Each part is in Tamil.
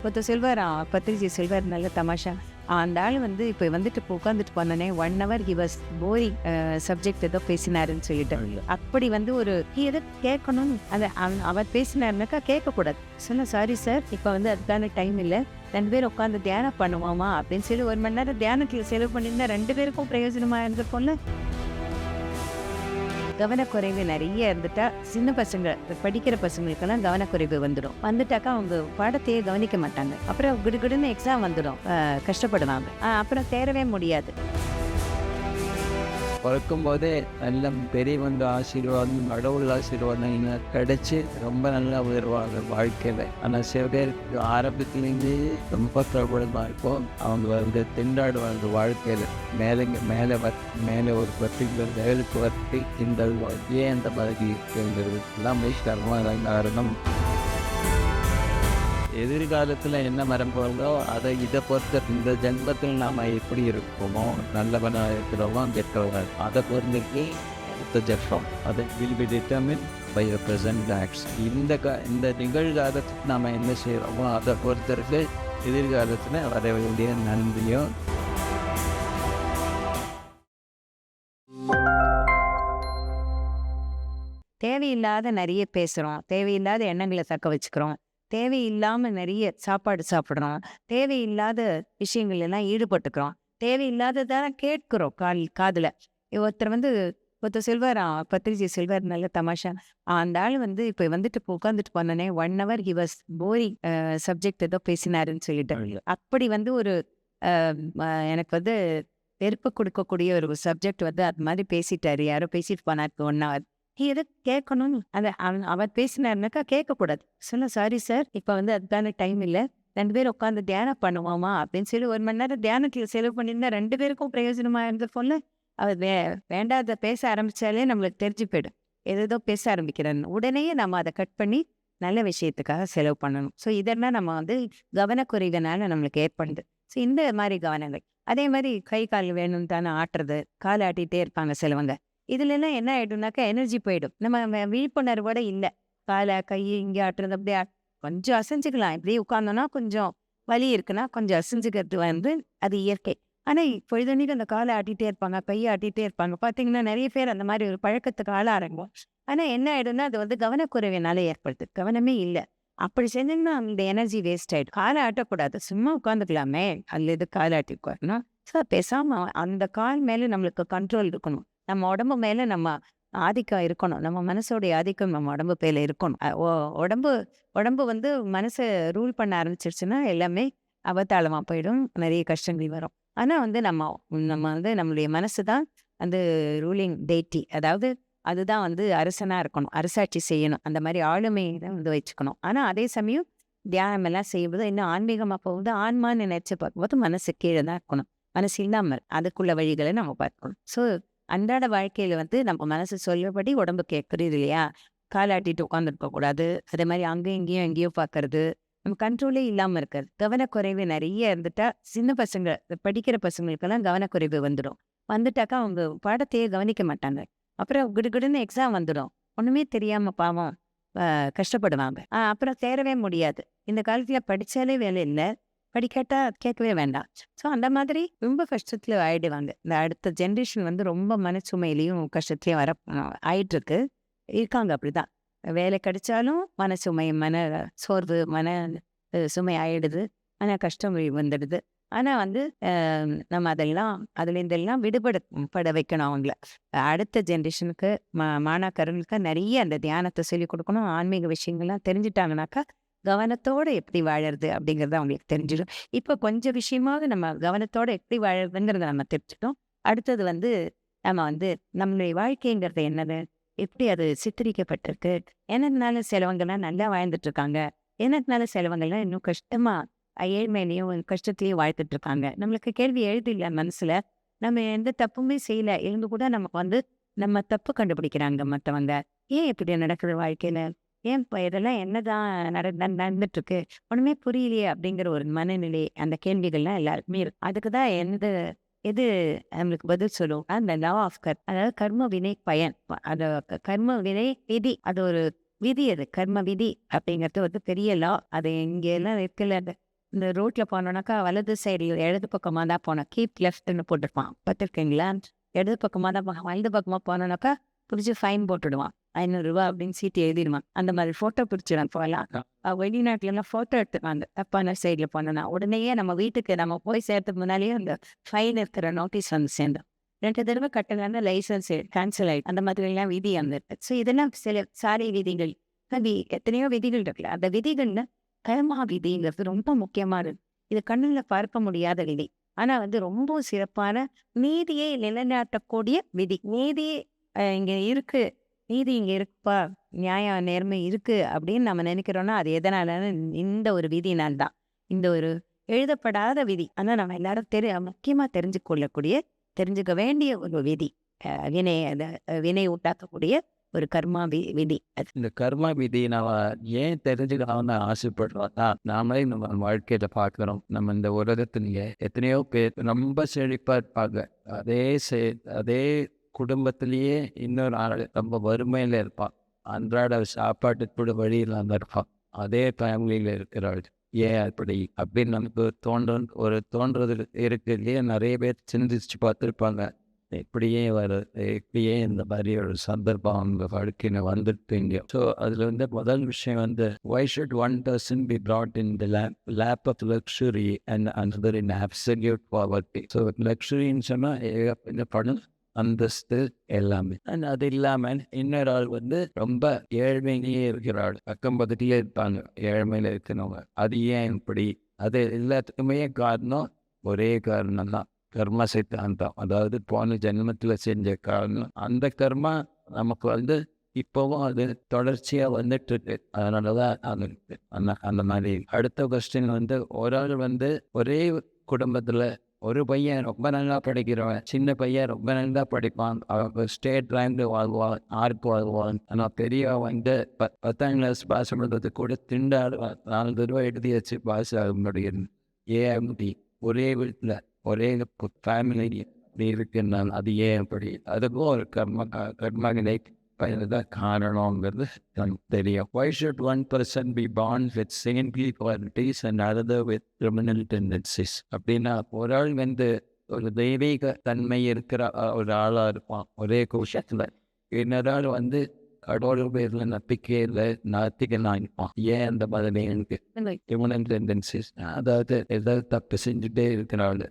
ஒருத்தர் சொல்வார், பத்திரிஜி சொல்வார் நல்ல தமாஷா. அந்த ஆள் வந்து இப்போ வந்துட்டு இப்போ உட்காந்துட்டு போனோடனே 1 hour he was boring subject ஏதோ பேசினாருன்னு சொல்லிட்டு. அப்படி வந்து ஒரு எதை கேட்கணும் அதை அவர் பேசினாருனாக்கா கேட்கக்கூடாது. சொன்ன சாரி சார், இப்போ வந்து அதுக்கான டைம் இல்லை, 2 பேர் உட்காந்து தியானம் பண்ணுவோமா அப்படின்னு சொல்லி 1 மணி நேரம் தியானத்தில் செலவு பண்ணியிருந்தா 2 பேருக்கும் பிரயோஜனமாக இருந்திருக்கும்ல. கவனக்குறைவு நிறைய இருந்துட்டா சின்ன பசங்க படிக்கிற பசங்களுக்கெல்லாம் கவனக்குறைவு வந்துடும். வந்துட்டாக்கா அவங்க பாடத்தையே கவனிக்க மாட்டாங்க. அப்புறம் கிடுகிடுன்னு எக்ஸாம் வந்துடும், கஷ்டப்படுவாங்க. அப்புறம் தேரவே முடியாது. பிறக்கும்போதே நல்ல பெரியவங்க ஆசீர்வாதம், கடவுள் ஆசீர்வாதம் கிடைச்சி ரொம்ப நல்லா உயர்வாங்க வாழ்க்கையில். ஆனால் சில பேருக்கு ஆரம்பத்துலேருந்து ரொம்ப பிரபலமாக இருக்கும். அவங்க வந்து திண்டாடுவாங்க வாழ்க்கையில். மேலே ஒரு பர்டிகுலர் லெவலுக்கு வரத்து இந்த ஏன் அந்த மாதிரி இருக்குங்கிறது எல்லாமே கர்ம காரணம். எதிர்காலத்தில் என்ன மரம்போதோ அதை இதை பொறுத்த இந்த ஜென்மத்தில் நாம் எப்படி இருக்கோமோ, நல்லவனாக இருக்கிறோமோ கெட்டவங்க அதை பொறுத்துக்கு அடுத்த ஜென்மம் அதை will be determine by the present acts. இந்த நிகழ்காலத்துக்கு நாம் என்ன செய்கிறோமோ அதை பொறுத்தருக்கு எதிர்காலத்தில் வர வேண்டிய நன்றியும். தேவையில்லாத நிறைய பேசுகிறோம், தேவையில்லாத எண்ணங்களை தக்க வச்சுக்கிறோம், தேவையில்லாமல் நிறைய சாப்பாடு சாப்பிட்றோம், தேவையில்லாத விஷயங்கள் எல்லாம் ஈடுபட்டுக்கிறோம், தேவையில்லாததான் கேட்குறோம் காதில். ஒருத்தர் சொல்வார், பத்திரிஜி சொல்வார் நல்ல தமாஷா. அந்த ஆள் வந்து இப்போ வந்துட்டு இப்போ உட்காந்துட்டு போனோடனே 1 hour he was boring subject ஏதோ பேசினாருன்னு சொல்லிட்டு. அப்படி வந்து ஒரு எனக்கு வந்து வெறுப்பு கொடுக்கக்கூடிய ஒரு சப்ஜெக்ட் வந்து அது மாதிரி பேசிட்டாரு, யாரோ பேசிட்டு போனாரு 1 ஹவர். எதை கேட்கணும் அதை அவர் பேசினாருனாக்கா கேட்கக்கூடாது. சொன்ன சாரி சார், இப்போ வந்து அதுக்கான டைம் இல்லை, 2 பேர் உட்காந்து தியானம் பண்ணுவோமா அப்படின்னு சொல்லி 1 மணி நேரம் தியானத்தில் செலவு பண்ணியிருந்தா 2 பேருக்கும் பிரயோஜனமாக இருந்திருக்கும்ல. அவர் வேண்டாத பேச ஆரம்பித்தாலே நம்மளுக்கு தெரிஞ்சு போயிடும் ஏதோ பேச ஆரம்பிக்கிறேன்னு. உடனே நம்ம அதை கட் பண்ணி நல்ல விஷயத்துக்காக செலவு பண்ணணும். ஸோ இதெல்லாம் நம்ம வந்து கவனக்குறைவுனால நம்மளுக்கு ஏற்படுது. ஸோ இந்த மாதிரி கவனங்கள். அதே மாதிரி கை கால் வேணும்னு தானே ஆட்டுறது, கால் ஆட்டிகிட்டே இருப்பாங்க சிலவங்க. இதுலலாம் என்ன ஆயிடும்னாக்கா எனர்ஜி போயிடும். நம்ம விழிப்புணர்வோட இல்லை. காலை கை இங்கே ஆட்டுறது அப்படியே கொஞ்சம் அசைஞ்சுக்கலாம். இப்படியே உட்கார்ந்தோன்னா கொஞ்சம் வலி இருக்குன்னா கொஞ்சம் அசைஞ்சுக்கிறது வந்து அது இயற்கை. ஆனால் பொழுதுனைக்கு அந்த காலை ஆட்டிகிட்டே இருப்பாங்க, கையை ஆட்டிகிட்டே இருப்பாங்க. பார்த்தீங்கன்னா நிறைய பேர் அந்த மாதிரி ஒரு பழக்கத்துக்கு ஆளாகிறாங்க. ஆனால் என்ன ஆயிடும்னா அது வந்து கவனக்குறைவினால ஏற்படுது, கவனமே இல்லை. அப்படி செஞ்சோம்னா அந்த எனர்ஜி வேஸ்ட் ஆகிடும். காலை ஆட்டக்கூடாது, சும்மா உட்காந்துக்கலாமே, அதில் எது காலை ஆட்டி உட்காரணும். ஸோ பேசாமல் அந்த கால் மேலே நம்மளுக்கு கண்ட்ரோல் இருக்கணும். நம்ம உடம்பு மேலே நம்ம ஆதிக்கம் இருக்கணும். நம்ம மனசோடைய ஆதிக்கம் நம்ம உடம்பு மேலே இருக்கணும். உடம்பு வந்து மனசை ரூல் பண்ண ஆரம்பிச்சிருச்சுன்னா எல்லாமே அவதாளமாக போயிடும், நிறைய கஷ்டங்கள் வரும். ஆனால் வந்து நம்ம வந்து நம்மளுடைய மனசு தான் அந்த ரூலிங் டெய்ட்டி, அதாவது அதுதான் வந்து அரசனாக இருக்கணும், அரசாட்சி செய்யணும். அந்த மாதிரி ஆளுமையை தான் வந்து வச்சுக்கணும். ஆனால் அதே சமயம் தியானம் எல்லாம் செய்யும்போது இன்னும் ஆன்மீகமாக போகும்போது ஆன்மான்னு நினச்சி பார்க்கும்போது மனசு கீழே தான் இருக்கணும். மனசு இல்லாமல் அதுக்குள்ள வழிகளை நம்ம பார்க்கணும். ஸோ அன்றாட வாழ்க்கையில் வந்து நம்ம மனசு சொல்லபடி உடம்பு கேட்குறது இல்லையா, காலாட்டிட்டு உட்காந்துருக்கக்கூடாது. அதே மாதிரி அங்கேயும் இங்கேயும் எங்கேயோ பார்க்கறது, நம்ம கண்ட்ரோலே இல்லாமல் இருக்கிறது. கவனக்குறைவு நிறைய இருந்துட்டா சின்ன பசங்க படிக்கிற பசங்களுக்கெல்லாம் கவனக்குறைவு வந்துடும். வந்துட்டாக்கா அவங்க பாடத்தையே கவனிக்க மாட்டாங்க. அப்புறம் கிடுகிடுன்னு எக்ஸாம் வந்துடும், ஒன்றுமே தெரியாமல் பாவம் கஷ்டப்படுவாங்க. அப்புறம் தேரவே முடியாது. இந்த காலத்தில் படித்தாலே வேலை இல்லை, படிக்காட்டா கேட்கவே வேண்டாம். ஸோ அந்த மாதிரி ரொம்ப கஷ்டத்தில் ஆயிடுவாங்க. இந்த அடுத்த ஜென்ரேஷன் வந்து ரொம்ப மனச்சுமையிலையும் கஷ்டத்துலையும் ஆயிட்டுருக்கு இருக்காங்க. அப்படிதான் வேலை கிடைச்சாலும் மனசுமை, மன சோர்வு, மன சுமை ஆயிடுது, மன கஷ்டம் வந்துடுது. ஆனால் வந்து நம்ம அதுலேருந்தெல்லாம் விடுபட வைக்கணும் அவங்கள. அடுத்த ஜென்ரேஷனுக்கு மாணாக்கர்களுக்கு நிறைய அந்த தியானத்தை சொல்லிக் கொடுக்கணும். ஆன்மீக விஷயங்கள்லாம் தெரிஞ்சுட்டாங்கனாக்கா கவனத்தோடு எப்படி வாழறது அப்படிங்கிறது அவங்களுக்கு தெரிஞ்சிடும். இப்போ கொஞ்சம் விஷயமாவது நம்ம கவனத்தோடு எப்படி வாழறதுங்கிறத நம்ம தெரிஞ்சுட்டோம். அடுத்தது வந்து நம்ம வந்து நம்மளுடைய வாழ்க்கைங்கிறது என்னது, எப்படி அது சித்தரிக்கப்பட்டிருக்கு, என்னதுனால சிலவங்கள்லாம் நல்லா வாழ்ந்துட்டு இருக்காங்க, என்னதுனால சிலவங்கள்லாம் இன்னும் ஏழ்மையிலையும் கஷ்டத்துலையும் வாழ்த்துட்டு இருக்காங்க. நம்மளுக்கு கேள்வி எழுதில்ல மனசுல. நம்ம எந்த தப்புமே செய்யல இருந்து கூட நமக்கு வந்து நம்ம தப்பு கண்டுபிடிக்கிறாங்க மற்றவங்க. ஏன் இப்படி நடக்குது வாழ்க்கையில, ஏன் இப்போ இதெல்லாம் என்னதான் நடந்துட்டு இருக்கு, ஒண்ணுமே புரியலையே அப்படிங்கிற ஒரு மனநிலை, அந்த கேள்விகள்லாம் எல்லாருக்குமே இருக்கு. அதுக்கு தான் எது நம்மளுக்கு பதில் சொல்லும், அந்த லா ஆஃப் அதாவது கர்ம வினை பயன். அது கர்ம வினை விதி, அது ஒரு விதி, அது கர்ம விதி அப்படிங்கிறது வந்து பெரிய லா. அது இங்க எல்லாம் இருக்குல்ல, இந்த ரோட்ல போனோம்னாக்கா வலது சைடுல இடது பக்கமா தான் போனோம். கீப் லெஃப்ட்ன்னு போட்டிருப்பான். பார்த்துருக்கீங்களா? இடது பக்கமா தான் போகணும். வலது பக்கமா போனோம்னாக்கா புடிச்சு ஃபைன் போட்டுடுவான். ரூ. 500 அப்படின்னு சீட்டு எழுதிடுவான். அந்த மாதிரி ஃபோட்டோ பிடிச்சிடும் போலாம். வெளிநாட்டுலலாம் ஃபோட்டோ எடுத்துப்பாங்க. தப்பான சைடுல போனோம்னா. உடனேயே நம்ம வீட்டுக்கு நம்ம போய் சேர்றதுக்கு முன்னாலேயே அந்த ஃபைன் இருக்கிற நோட்டீஸ் வந்து சேர்ந்துரும். 2 தடவை கட்டலன்னா லைசென்ஸ் கேன்சல் ஆயிடும். அந்த மாதிரிலாம் விதி வந்துருக்கு. ஸோ இதெல்லாம் சில சாலை விதிகள். எத்தனையோ விதிகள் இருக்குல்ல. அந்த விதிகள்ல கர்மா விதிங்கிறது ரொம்ப முக்கியமானது. இது கண்ணுல பார்க்க முடியாத விதி. ஆனா வந்து ரொம்ப சிறப்பான நீதியை நிலைநாட்டக்கூடிய விதி. நீதி இங்க இருக்கு. நீதி இங்க இருக்குப்பா. நியாயம், நேர்மை இருக்கு அப்படின்னு நம்ம நினைக்கிறோம்னா, அது எதனாலன்னு இந்த ஒரு விதியினால் தான். இந்த ஒரு எழுதப்படாத விதி. ஆனா நம்ம எல்லாரும் முக்கியமா தெரிஞ்சுக்க வேண்டிய ஒரு விதி. வினை உண்டாக்கக்கூடிய ஒரு கர்மா விதி. இந்த கர்மா விதி நம்ம ஏன் தெரிஞ்சுக்கணும்னு ஆசைப்படுறோம்னா, நாமளே நம்ம வாழ்க்கையில பார்க்குறோம். நம்ம இந்த உலகத்திலேயே எத்தனையோ பேர் ரொம்ப செழிப்பா இருப்பாங்க. அதே குடும்பத்திலேயே இன்னொரு ஆள் ரொம்ப வறுமையில இருப்பான். அன்றாட சாப்பாட்டுக்கு கூட வழி இல்லாம இருப்பான். அதே ஃபேமிலியில இருக்கிறாள். ஏன் அப்படி அப்படின்னு நமக்கு தோன்றது இருக்கு இல்லையா? நிறைய பேர் சிந்திச்சு பார்த்துருப்பாங்க. இப்படியே இப்படியே இந்த மாதிரி ஒரு சந்தர்ப்பம் அவங்க வாழ்க்கையில் வந்துருப்பீங்க. ஸோ அதில் வந்து முதல் விஷயம் வந்து why should one person be brought in the lap of luxury and another in absolute poverty? So லக்ஸுரின்னு சொன்னால் இந்த படம், அந்தஸ்து எல்லாமே. அண்ட் அது இல்லாமல் இன்னொரு ஆள் வந்து ரொம்ப ஏழ்மையிலேயே இருக்கிறாள். பக்கம் பக்கத்திலே இருப்பாங்க ஏழ்மையில இருக்கிறவங்க. அது ஏன் இப்படி? அது எல்லாத்துக்குமே ஒரே காரணம் தான், கர்ம சித்தாந்தம். அதாவது போன ஜென்மத்தில் செஞ்ச காரணம். அந்த கர்மா நமக்கு வந்து இப்போவும் அது தொடர்ச்சியாக வந்துட்டு இருக்கு. அதனால தான் அது அந்த மாதிரி. அடுத்த கொஸ்டின் வந்து ஒரு ஆள் வந்து ஒரே குடும்பத்தில் ஒரு பையன் ரொம்ப நல்லா படிக்கிறவன், சின்ன பையன் ரொம்ப நல்லா படிப்பான். அவன் ஸ்டேட் ரேங்க் வாங்குவான், ஆர்க் வாங்குவான். ஆனால் பெரியவன் வந்து 10ஆம் கிளாஸ் பாஸ் பண்ணுறது கூட திண்டாடுவான். 4 தடவை எழுதி வச்சு பாஸ் ஆக முடியும். ஏன் ஒரே வீட்டில் ஒரே ஃபேமிலி இப்படி இருக்குன்னால அது ஏன் அப்படி? அதுக்கும் ஒரு கர்மவினை தான் காரணங்கிறது எனக்கு தெரியும். Why should one person be born with saintly qualities and another with criminal tendencies? அப்படின்னா ஒரு ஆள் வந்து ஒரு தெய்வீக தன்மை இருக்கிற ஒரு ஆளாக இருப்பான் ஒரே கோஷத்தில். இன்னொரு ஆள் வந்து கடவுள் பேரில் நம்பிக்கை இல்லை, நாத்திகனாக இருப்பான். ஏன் அந்த மாதிரி எனக்கு criminal tendencies, அதாவது ஏதாவது தப்பு செஞ்சுட்டே இருக்கிறாள்,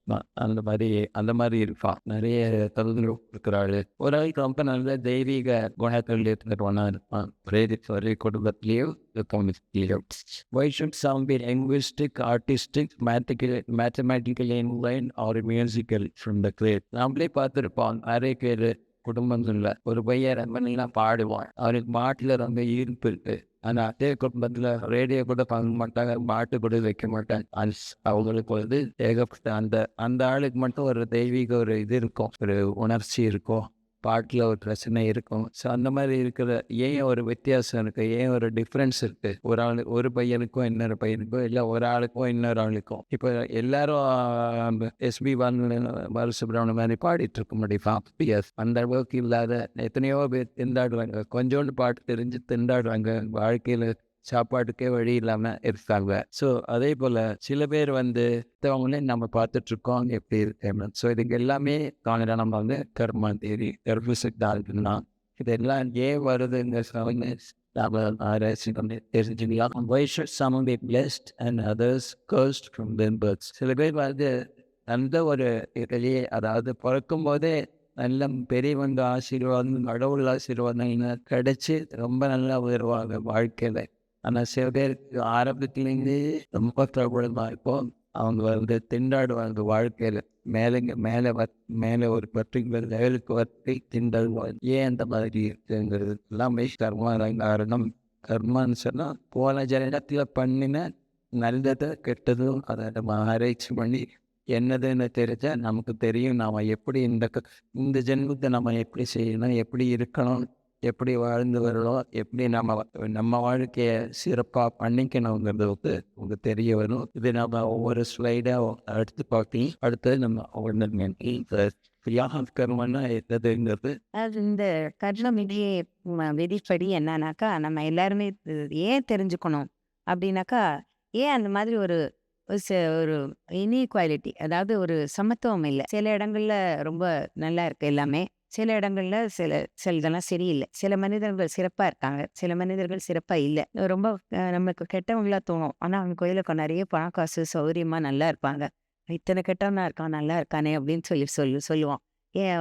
அந்த மாதிரி இருப்பான். நிறைய தொந்தரவு இருக்கிறாள். ஒரு ஆளுக்கு ரொம்ப நல்ல தெய்வீக குணத்தில் இருக்கிறவனா இருப்பான். ஒரே குடும்பத்திலேயோ Why should some be linguistic, artistic, mathematically inclined or musical from the grade? நாமளே பார்த்துருப்போம் நிறைய பேர் குடும்பங்களில் ஒரு பையன் ரொம்ப நல்லா பாடுவான். அவனுக்கு பாட்டில் ரொம்ப ஈர்ப்பு இருக்கு. ஆனால் அதே குடும்பத்தில் ரேடியோ கூட பார்க்க மாட்டாங்க, பாட்டு கூட வைக்க மாட்டாங்க. அவங்களுக்கு வந்து ஏகப்பட்ட அந்த ஆளுக்கு மட்டும் ஒரு தெய்வீக ஒரு இது இருக்கும், ஒரு உணர்ச்சி இருக்கும், பாட்டில் ஒரு பிரச்சனை இருக்கும். ஸோ அந்த மாதிரி இருக்கிற ஏன் ஒரு வித்தியாசம் இருக்குது, ஏன் ஒரு டிஃப்ரென்ஸ் இருக்குது ஒரு பையனுக்கும் இன்னொரு பையனுக்கும், இல்லை ஒரு ஆளுக்கும் இன்னொரு ஆளுக்கும். இப்போ எல்லாரும் எஸ்பி பாலசுப்ரமணியம் மாதிரி பாடிட்டு இருக்க முடியும். அந்த அளவுக்கு இல்லாத எத்தனையோ பேர் திண்டாடுவாங்க. கொஞ்சோண்டு பாட்டு தெரிஞ்சு திண்டாடுவாங்க. வாழ்க்கையில் சாப்பாட்டுக்கே வழி இல்லாமல் இருக்காங்க. ஸோ அதே போல் சில பேர் வந்து மற்றவங்களே நம்ம பார்த்துட்ருக்கோம் எப்படி இருக்கேன். ஸோ இதுக்கு எல்லாமே காலையில் நம்ம வந்து கர்மா தேரி கர்மசித்தாள்னா இதெல்லாம் ஏன் வருதுங்க நம்ம ஆராய்ச்சி பண்ணி தெரிஞ்சுக்கலாம். Why should some be blessed and others cursed from their birth? சில பேர் வந்து அந்த ஒரு இதிலேயே, அதாவது பிறக்கும் போதே நல்ல பெரியவங்க ஆசீர்வாதம், கடவுள் ஆசீர்வாதம் கிடைச்சி ரொம்ப நல்லா வருவாங்க வாழ்க்கையில். ஆனால் சில பேருக்கு ஆரம்பத்துலேருந்து ரொம்ப பிரபலமாக இருக்கும். அவங்க வந்து திண்டாடுவாங்க வாழ்க்கையில். மேலே ஒரு பர்டிகுலர் லெவலுக்கு வந்து திண்டாடுவாங்க. ஏன் அந்த மாதிரி இருக்குங்கிறது எல்லாமே கர்மா காரணம். கர்மான்னு சொன்னால் போன ஜனத்தில் பண்ணின நல்லதை கெட்டதும் அதை நம்ம ஆராய்ச்சி பண்ணி என்னதுன்னு தெரிஞ்சால் நமக்கு தெரியும். நாம் எப்படி இந்த ஜென்மத்தை நம்ம எப்படி செய்யணும், எப்படி இருக்கணும், எப்படி வாழ்ந்து வரணும், எப்படி நம்ம வாழ்க்கையை சிறப்பாக பண்ணிக்கணுங்கிறது உங்களுக்கு தெரிய வரும். இது நம்ம ஒவ்வொரு ஸ்லைடாக எடுத்து பார்த்து அடுத்தது நம்ம கர்மன்னா என்னதுங்கிறது. அது இந்த கர்ம விதிப்படி என்னன்னாக்கா, நம்ம எல்லாருமே ஏன் தெரிஞ்சுக்கணும் அப்படின்னாக்கா, ஏன் அந்த மாதிரி ஒரு ஒரு இன்இக்வாலிட்டி, அதாவது ஒரு சமத்துவம் இல்ல. சில இடங்கள்ல ரொம்ப நல்லா இருக்கு எல்லாமே. சில இடங்கள்ல சிலதெல்லாம் சரியில்ல. சில மனிதர்கள் சிறப்பா இருக்காங்க. சில மனிதர்கள் சிறப்பா இல்ல. ரொம்ப நமக்கு கெட்டவங்களா தோணும். ஆனா அவங்க கோயில்ல நெறைய பணம், காசு, சௌகரியமா நல்லா இருப்பாங்க. இத்தன கெட்டவனா இருக்கான், நல்லா இருக்கானே அப்படின்னு சொல்லுவோம். ஏன்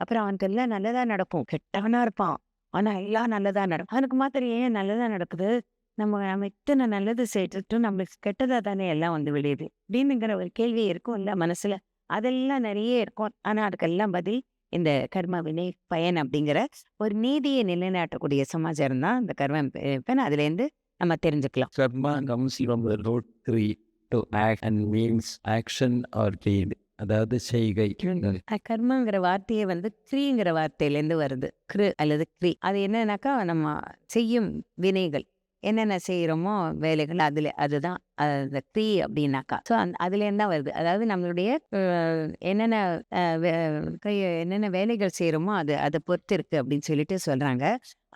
அப்புறம் அவனுக்கு எல்லாம் நல்லதா நடக்கும். கெட்டவனா இருப்பான். ஆனா எல்லாம் நல்லதா நடக்கும். அவனுக்கு மாத்திரம் ஏன் நல்லதா நடக்குது? நம்ம நம்ம இத்தன நல்லது செய்துட்டும் நம்மளுக்கு கெட்டதா தானே எல்லாம் வந்து விளையுது. அப்படின்னுங்கிற ஒரு கேள்வி இருக்கும்ல மனசுல. அதெல்லாம் நெறைய இருக்கும். ஆனா அதுக்கெல்லாம் பதில் இந்த கர்ம வினை பயன் அப்படிங்கிற ஒரு நீதியை நிலைநாட்டக்கூடிய சமாச்சாரம் தான் இந்த கர்ம பெண். அதுலேருந்து நம்ம தெரிஞ்சுக்கலாம். Karma comes from the root three to act and means action or deed. அதாவது செய்கை. கர்மங்கிற வார்த்தையே வந்து க்ரீங்கிற வார்த்தையிலேருந்து வருது. க்ரு அல்லது க்ரி. அது என்னன்னாக்கா நம்ம செய்யும் வினைகள். என்னென்ன செய்றோமோ வேலைகள் அதுதான் அந்த க்ரி அப்படின்னாக்கா. ஸோ அதுலேருந்து தான் வருது. அதாவது நம்மளுடைய என்னென்ன அ வே என்னென்ன வேலைகள் செய்றோமோ அத பொறுத்து இருக்கு அப்படின்னு சொல்லிட்டு சொல்றாங்க.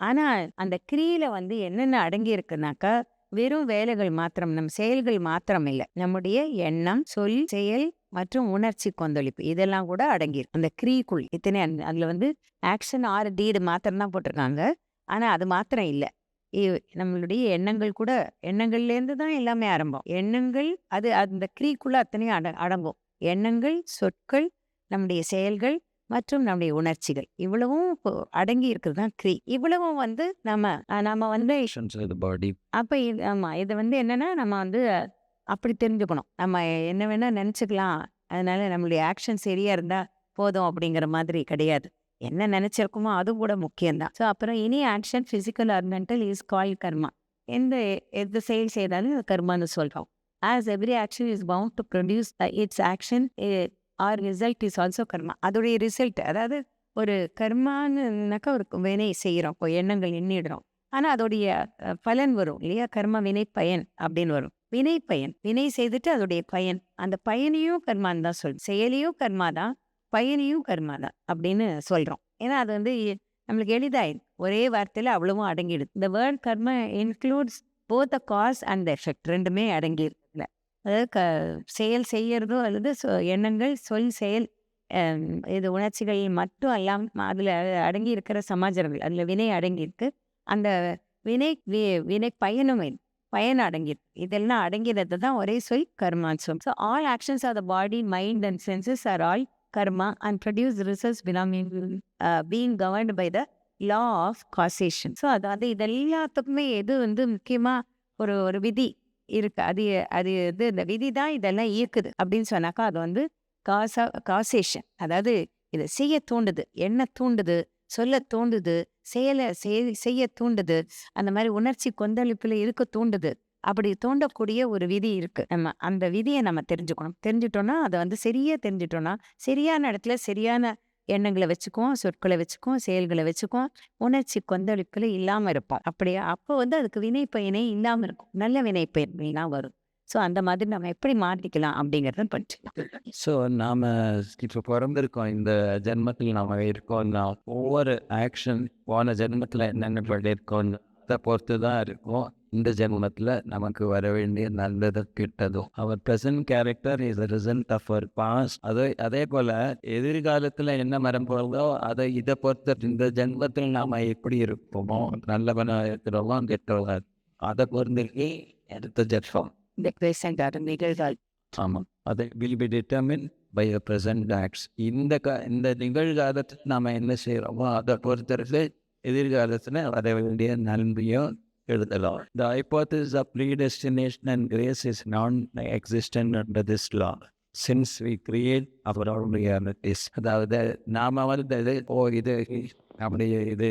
ஆனா அந்த க்ரியில வந்து என்னென்ன அடங்கியிருக்குனாக்கா, வெறும் வேலைகள் மாத்திரம், நம்ம செயல்கள் மாத்திரம் இல்ல. நம்முடைய எண்ணம், சொல், செயல் மற்றும் உணர்ச்சி கொந்தளிப்பு இதெல்லாம் கூட அடங்கியிருக்கு. அந்த க்ரிக்குள் இத்தனை அதுல வந்து ஆக்ஷன் ஆர் டீடு மாத்திரம் தான் போட்டிருக்காங்க. ஆனா அது மாத்திரம் இல்ல. இ நம்மளுடைய எண்ணங்கள் கூட எண்ணங்கள்லேருந்து தான் எல்லாமே ஆரம்பம். எண்ணங்கள் அந்த க்ரிக்குள்ள அத்தனையும் அடங்கும். எண்ணங்கள், சொற்கள், நம்முடைய செயல்கள் மற்றும் நம்முடைய உணர்ச்சிகள். இவ்வளவும் அடங்கி இருக்கிறது தான் க்ரி. இவ்வளவும் வந்து நம்ம வந்து Actions of the body. அப்ப ஆமா. இது வந்து என்னன்னா, நம்ம வந்து அப்படி தெரிஞ்சுக்கணும். நம்ம என்ன வேணா நெனச்சுக்கலாம். அதனால நம்மளுடைய ஆக்ஷன் சரியா இருந்தா போதும் அப்படிங்கிற மாதிரி கிடையாது. என்ன நெனச்சிருக்கோமோ அதுவும் கூட முக்கியம் தான். ஸோ அப்புறம் any action physical or mental is called karma. எந்த செயல் செய்தாலும் அது கர்மான்னு சொல்றோம். As every action is bound to produce its action or result is also karma. அதோடைய ரிசல்ட், அதாவது ஒரு கர்மான்னாக்கா ஒரு வினை செய்கிறோம். இப்போ எண்ணங்கள் எண்ணிடுறோம். ஆனா அதோடைய பலன் வரும் இல்லையா? கர்ம வினை பயன் அப்படின்னு வரும். வினை பயன். வினை செய்துட்டு அதோடைய பயன். அந்த பயனையும் கர்மான்னு தான் செயலியும் கர்மா தான், பயனையும் கர்மா தான் அப்படின்னு சொல்றோம். ஏன்னா அது வந்து நம்மளுக்கு எளிதாயிடும். ஒரே வார்த்தையில அவ்வளவும் அடங்கிடுது. இந்த word karma includes both the cause and the effect. ரெண்டுமே அடங்கியிருக்குல. அதாவது செயல் செய்யறதோ அல்லது எண்ணங்கள், சொல், செயல், இது உணர்ச்சிகள் மட்டும் அல்லாம அதுல அடங்கி இருக்கிற சமாச்சாரங்கள். அதுல வினை அடங்கியிருக்கு. அந்த வினை பயனும் பயன் அடங்கியிருக்கு. இதெல்லாம் அடங்கிறது தான் ஒரே சொல் கர்மான்னு சொல்லும். So all actions of the body, mind and senses are all karma and produce results being governed by the law of causation. So அதாவது இது எல்லாத்துக்குமே எது வந்து முக்கியமா ஒரு விதி இருக்கு. அது இந்த விதி தான் இதெல்லாம் ஈர்க்குது அப்படின்னு சொன்னாக்கா அது வந்து காசேஷன். அதாவது இதை செய்ய தூண்டுது, எண்ண தூண்டுது, சொல்ல தூண்டுது, செய்ய தூண்டுது, அந்த மாதிரி உணர்ச்சி கொந்தளிப்புல இருக்க தூண்டுது. அப்படி தூண்டக்கூடிய ஒரு விதி இருக்கு. நம்ம அந்த விதியை நம்ம தெரிஞ்சுக்கணும். தெரிஞ்சுட்டோம்னா அதை வந்து சரியா தெரிஞ்சுட்டோம்னா சரியான இடத்துல சரியான எண்ணங்களை வச்சுக்குவோம், சொற்களை வச்சுக்குவோம், செயல்களை வச்சுக்குவோம். உணர்ச்சி கொந்தளிப்புல இல்லாம இருப்போம். அப்படியே அப்போ வந்து அதுக்கு வினை பயனே இல்லாம இருக்கும். நல்ல வினை பயன்லாம் வரும். ஸோ அந்த மாதிரி நம்ம எப்படி மாற்றிக்கலாம் அப்படிங்கிறத படிச்சுக்கலாம். ஸோ நாம் இப்போ பிறந்திருக்கோம், இந்த ஜென்மத்தில் நாம் இருக்கோம்னா ஒவ்வொரு ஆக்ஷன் போன ஜென்மத்தில் என்னென்ன பண்ணியிருக்கோம் அதை பொறுத்து தான் இருக்கும் இந்த ஜென்மத்தில் நமக்கு வர வேண்டிய நல்லது கெட்டதும். Our present character is result of our past. அதே போல் எதிர்காலத்தில் என்ன மரம் போகிறதோ அதை இதை பொறுத்த இந்த ஜென்மத்தில் நாம் எப்படி இருப்போமோ, நல்லவனாக இருக்கிறோமோ கெட்டவங்க அதை பொறுத்து எடுத்த ஜென்மம். ஆமாம், அதை will be determine by a present acts. இந்த நிகழ்காலத்தில் நாம் என்ன செய்கிறோமோ அதை பொறுத்தருக்கு எதிர்காலத்தில் வர வேண்டிய நன்மையும் எழுதலாம். The hypothesis of predestination and grace is non-existent under this law since we create our own realities. அதாவது நாம வந்து இது அப்படி இது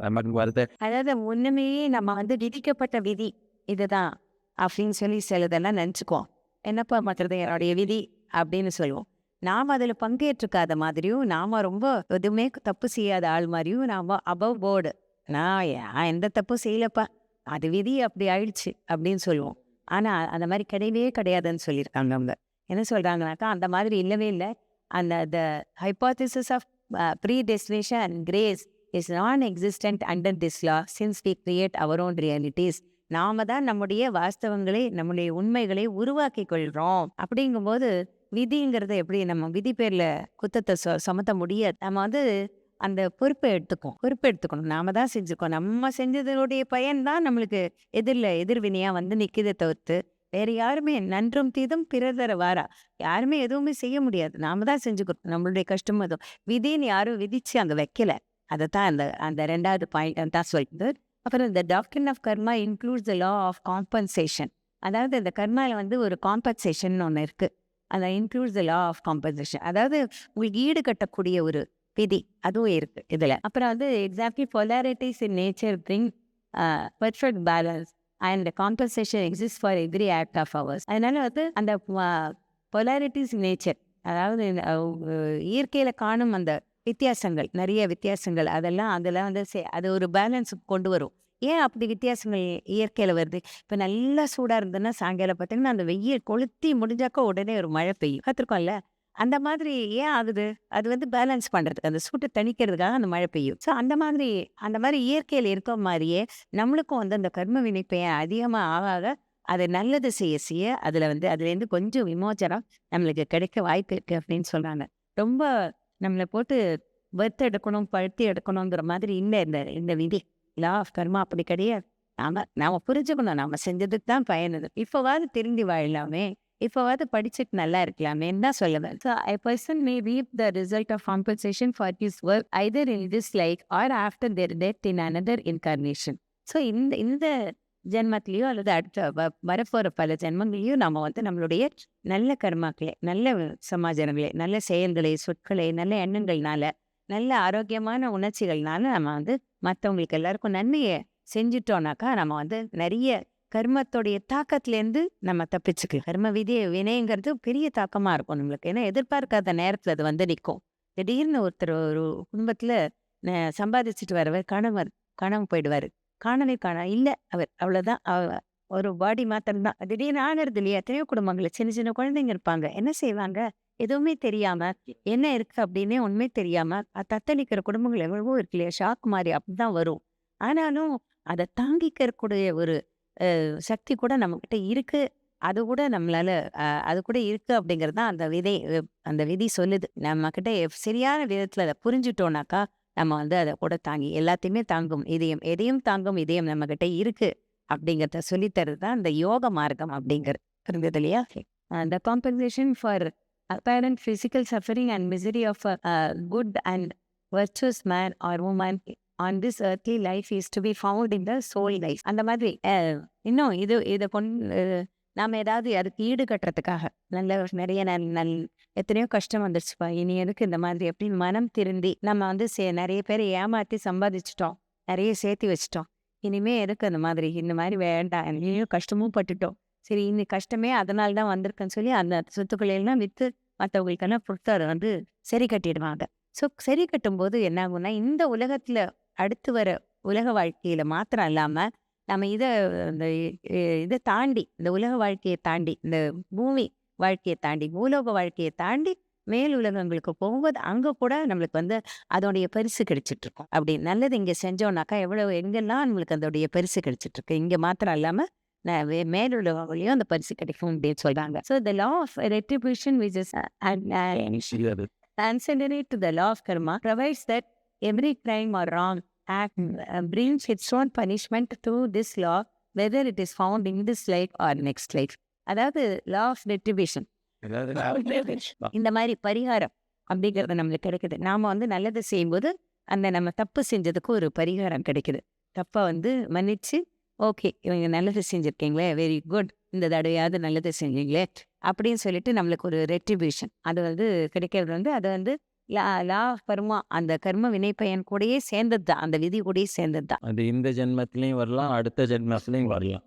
நமக்கு வருது. அதாவது முன்னமே நம்ம வந்து விதிக்கப்பட்ட விதி இதுதான் அப்படின்னு சொல்லி சிலதெல்லாம் நினச்சிக்குவோம். என்னப்பா மாத்துறது என்னுடைய விதி அப்படின்னு சொல்லுவோம். நாம் அதில் பங்கேற்றுக்காத மாதிரியும், நாம் ரொம்ப எதுவுமே தப்பு செய்யாத ஆள் மாதிரியும், நாம் அபவ் போர்டு, நான் எந்த தப்பும் செய்யலப்பா, அது விதி அப்படி ஆயிடுச்சு அப்படின்னு சொல்லுவோம். ஆனால் அந்த மாதிரி கிடையவே கிடையாதுன்னு சொல்லியிருக்காங்க அவங்க. என்ன சொல்கிறாங்கனாக்கா அந்த மாதிரி இல்லவே இல்லை. அந்த hypothesis of predestination and grace is non-existent under this law since we create our own realities நாம தான் நம்முடைய வாஸ்தவங்களை, நம்முடைய உண்மைகளை உருவாக்கிக் கொள்றோம். அப்படிங்கும்போது விதிங்கிறத எப்படி நம்ம விதி பேர்ல குத்தத்த சுமத்த முடியாது. நம்ம வந்து அந்த பொறுப்பை எடுத்துக்கணும். நாம தான் செஞ்சிருக்கோம். நம்ம செஞ்சதனுடைய பயன் தான் நம்மளுக்கு எதிர்வினையா வந்து நிக்குதே தவிர்த்து, வேற யாருமே நன்றும் தீதும் பிறர் தர வாரா. யாருமே எதுவுமே செய்ய முடியாது. நாம தான் செஞ்சுக்கிறோம். நம்மளுடைய கஷ்டம் அதுவும். விதின்னு யாரும் விதிச்சு அங்க வைக்கல. அதத்தான் அந்த அந்த 2வது பாயிண்ட் தான் சொல்லுது. அப்புறம் இந்த doctrine of karma includes the law of compensation. அதாவது இந்த கர்மால வந்து ஒரு காம்பன்சேஷன் ஒண்ணு இருக்கு. அந்த includes the law of compensation. அதாவது உங்களுக்கு ஈடு கட்டக்கூடிய ஒரு விதி அதுவும் இருக்கு இதுல. அப்புறம் வந்து exactly polarities in nature bring perfect balance and compensation exist for every act of ours. அதனால வந்து அந்த பொலாரிட்டிஸ் இன் நேச்சர், அதாவது இயற்கையில காணும் அந்த வித்தியாசங்கள், நிறைய வித்தியாசங்கள், அதெல்லாம் வந்து அது ஒரு பேலன்ஸ் கொண்டு வரும். ஏன் அப்படி வித்தியாசங்கள் இயற்கையில வருது? இப்ப நல்லா சூடா இருந்ததுன்னா சாயங்காலம் பார்த்தீங்கன்னா அந்த வெயில் கொளுத்தி முடிஞ்சாக்க உடனே ஒரு மழை பெய்யும். பார்த்துருக்கோம்ல. அந்த மாதிரி ஏன் ஆகுது? அது வந்து பேலன்ஸ் பண்றதுக்கு, அந்த சூட்டை தணிக்கிறதுக்காக அந்த மழை பெய்யும். ஸோ அந்த மாதிரி இயற்கையில இருக்க மாதிரியே நம்மளுக்கும் வந்து அந்த கர்ம வினைப்பயன் அதிகமா ஆக ஆக அது நல்லது செய்ய செய்ய அதுலேருந்து கொஞ்சம் விமோச்சனம் நம்மளுக்கு கிடைக்க வாய்ப்பு இருக்கு அப்படின்னு சொல்றாங்க. ரொம்ப நம்மள போட்டு வறுத்து எடுக்கணும், பழுத்தி எடுக்கணுங்கிற மாதிரி இல்ல இந்த விதி. லா ஆஃப் கர்மா அப்படி கிடையாது. நாம புரிஞ்சுக்கணும். நாம செஞ்சதுக்கு தான் பயன் இது. இப்பவாவது திருந்தி வாழலாமே, இப்பவாவது படிச்சுட்டு நல்லா இருக்கலாமேன்னு தான் சொல்லுவேன். So a person may reap the result of compensation for his work either in this life or after their death in another incarnation. So இந்த ஜென்மத்திலயோ அல்லது அடுத்த வரப்போற பல ஜென்மங்களையும் நம்ம வந்து நம்மளுடைய நல்ல கர்மாக்களை, நல்ல சமாச்சாரங்களை, நல்ல செயல்களை, சொற்களை, நல்ல எண்ணங்கள்னால, நல்ல ஆரோக்கியமான உணர்ச்சிகள்னால நம்ம வந்து மற்றவங்களுக்கு எல்லாருக்கும் நன்மையை செஞ்சுட்டோம்னாக்கா நம்ம வந்து நிறைய கர்மத்தோடைய தாக்கத்திலேருந்து நம்ம தப்பிச்சுக்கலாம். கர்ம வினைங்கிறது பெரிய தாக்கமா இருக்கும் நம்மளுக்கு. ஏன்னா எதிர்பார்க்காத நேரத்துல அது வந்து நிற்கும். திடீர்னு ஒருத்தர் ஒரு குடும்பத்துல சம்பாதிச்சுட்டு வரவர் காணாம போயிடுவாரு. இல்ல அவர் அவ்வளவுதான். ஒரு பாடி மாத்திரம் தான். திடீர்னு ஆகிறது இல்லையா? எத்தனையோ குடும்பங்கள் சின்ன சின்ன குழந்தைங்க இருப்பாங்க. என்ன செய்வாங்க? எதுவுமே தெரியாம, என்ன இருக்கு அப்படின்னே ஒண்ணுமே தெரியாம தத்தளிக்கிற குடும்பங்கள் எவ்வளவோ இருக்கு இல்லையா? ஷாக் மாதிரி அப்படிதான் வரும். ஆனாலும் அதை தாங்கிக்கிறக்கூடிய ஒரு சக்தி கூட நம்மகிட்ட இருக்கு. அது கூட நம்மளால அது கூட இருக்கு அப்படிங்கிறது தான் அந்த விதி சொல்லுது. நம்ம கிட்ட சரியான விதத்துல அதை புரிஞ்சுட்டோம்னாக்கா நம்ம வந்து அதை கூட தாங்கி எல்லாத்தையுமே தாங்கும் எதையும் தாங்கும் இதயம் நம்ம கிட்ட இருக்கு அப்படிங்கிறத சொல்லித்தருது தான் இந்த யோக மார்க்கம் அப்படிங்கிறது. புரிந்தது இல்லையா? The compensation for apparent physical suffering and misery of a good and virtuous man or woman on this earthly life is to be found in the soul life. அந்த மாதிரி இன்னும் இதை நாம ஏதாவது அதுக்கு ஈடு கட்டுறதுக்காக நிறைய எத்தனையோ கஷ்டம் வந்துருச்சுப்பா, இனி எதுக்கு இந்த மாதிரி அப்படின்னு மனம் திருந்தி நம்ம வந்து நிறைய பேரை ஏமாத்தி சம்பாதிச்சிட்டோம், நிறைய சேர்த்து வச்சிட்டோம். இனிமே எதுக்கு இந்த மாதிரி வேண்டாம், இனியும் கஷ்டமும் பட்டுட்டோம், சரி இந்த கஷ்டமே அதனால தான் வந்திருக்குன்னு சொல்லி அந்த சொத்துக்களை விற்று மற்றவங்களுக்கெல்லாம் பொறுத்து அதை வந்து சரி கட்டிடுவாங்க. ஸோ சரி கட்டும்போது என்ன ஆகும்னா இந்த உலகத்துல அடுத்து வர உலக வாழ்க்கையில மாத்திரம் இல்லாம நம்ம இதை தாண்டி, இந்த உலக வாழ்க்கையை தாண்டி, இந்த பூமி வாழ்க்கையை தாண்டி, பூலோக வாழ்க்கையை தாண்டி மேல் உலகங்களுக்கு போகும்போது அங்க கூட நம்மளுக்கு வந்து அதோடைய பரிசு கிடைச்சிட்டு இருக்கும். அப்படி நல்லது இங்க செஞ்சோம்னாக்கா எங்கெல்லாம் நம்மளுக்கு அதோடைய பரிசு கிடைச்சிட்டு இருக்கு. இங்க மாத்திரம் இல்லாம மேலுலகங்களையும் அந்த பரிசு கிடைக்கும் அப்படின்னு சொல்றாங்க. So the law of retribution which is ancillary to the law of karma provides that every crime or wrong act brings its own punishment through this law, whether it is found in this life or next life. அதாவது law of retribution, இந்த மாதிரி பரிகாரம் அப்படிங்கிறது நம்மளுக்கு கிடைக்குது. நாம வந்து நல்லது செய்யும்போது அந்த நம்ம தப்பு செஞ்சதுக்கு ஒரு பரிகாரம் கிடைக்குது. தப்பை வந்து மன்னிச்சு, ஓகே இவங்க நல்லது செஞ்சிருக்கீங்களே, வெரி குட், இந்த தடவையாவது நல்லது செஞ்சீங்களே அப்படின்னு சொல்லிட்டு நம்மளுக்கு ஒரு ரெட்ரிபியூஷன் அது வந்து கிடைக்கிறது வந்து அது வந்து லா கர்மா, அந்த கர்ம வினைப்பயன் கூடயே சேர்ந்தது தான், அந்த விதி கூடயே சேர்ந்தது தான். அது இந்த ஜென்மத்திலையும் வரலாம், அடுத்த ஜென்மத்திலையும் வரலாம்.